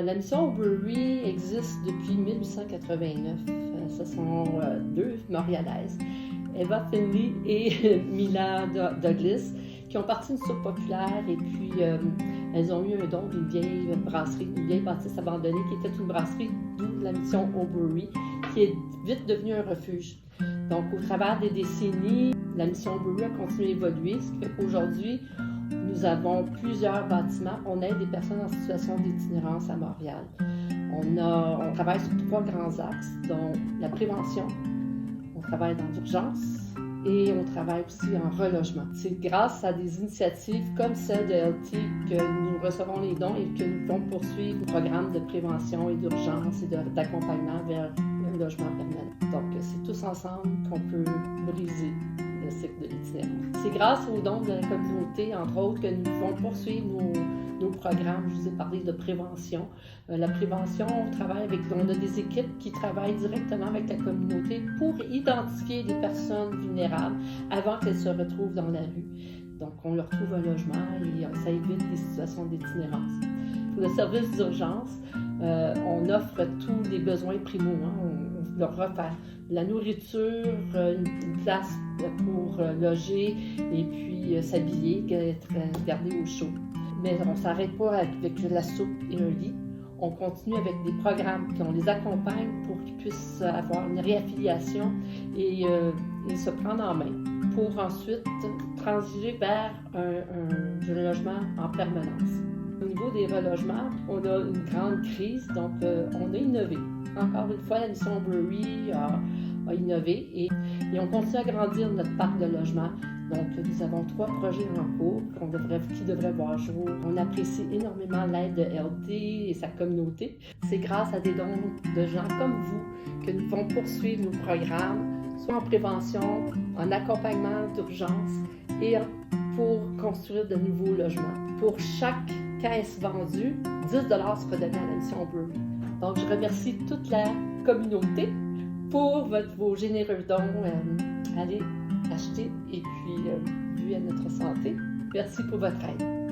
La mission Oberry existe depuis 1889. Ce sont deux Montréalaises, Eva Finley et Mila Douglas, qui ont parti une soupe populaire et puis elles ont eu un don d'une vieille brasserie, une vieille bâtisse abandonnée qui était une brasserie, d'où la mission Oberry, qui est vite devenue un refuge. Donc, au travers des décennies, la mission Oberry a continué à évoluer, ce qui fait qu'aujourd'hui, nous avons plusieurs bâtiments. On aide des personnes en situation d'itinérance à Montréal. On travaille sur 3 grands axes, dont la prévention, on travaille dans l'urgence et on travaille aussi en relogement. C'est grâce à des initiatives comme celle de LT que nous recevons les dons et que nous pouvons poursuivre le programme de prévention et d'urgence et d'accompagnement vers un logement permanent. Donc, c'est tous ensemble qu'on peut briser le cycle de l'itinérance. C'est grâce aux dons de la communauté, entre autres, que nous pouvons poursuivre nos programmes. Je vous ai parlé de prévention. La prévention, on a des équipes qui travaillent directement avec la communauté pour identifier des personnes vulnérables avant qu'elles se retrouvent dans la rue. Donc, on leur trouve un logement et ça évite des situations d'itinérance. Pour le service d'urgence, on offre tous les besoins primaux. On leur offre la nourriture, une place pour loger et puis s'habiller, être gardé au chaud. Mais on ne s'arrête pas avec la soupe et un lit. On continue avec des programmes qu'on les accompagne pour qu'ils puissent avoir une réaffiliation et se prendre en main pour ensuite transiger vers un logement en permanence. Au niveau des relogements, on a une grande crise, donc on a innové. Encore une fois, la mission Oberry a innové et on continue à grandir notre parc de logements. Donc, nous avons 3 projets en cours qui devraient voir jour. On apprécie énormément l'aide de LT et sa communauté. C'est grâce à des dons de gens comme vous que nous pouvons poursuivre nos programmes, soit en prévention, en accompagnement d'urgence et pour construire de nouveaux logements. Pour chaque caisse vendue, 10 $ sera donné à la mission Oberry. Donc, je remercie toute la communauté pour vos généreux dons. Allez acheter et puis vu à notre santé. Merci pour votre aide.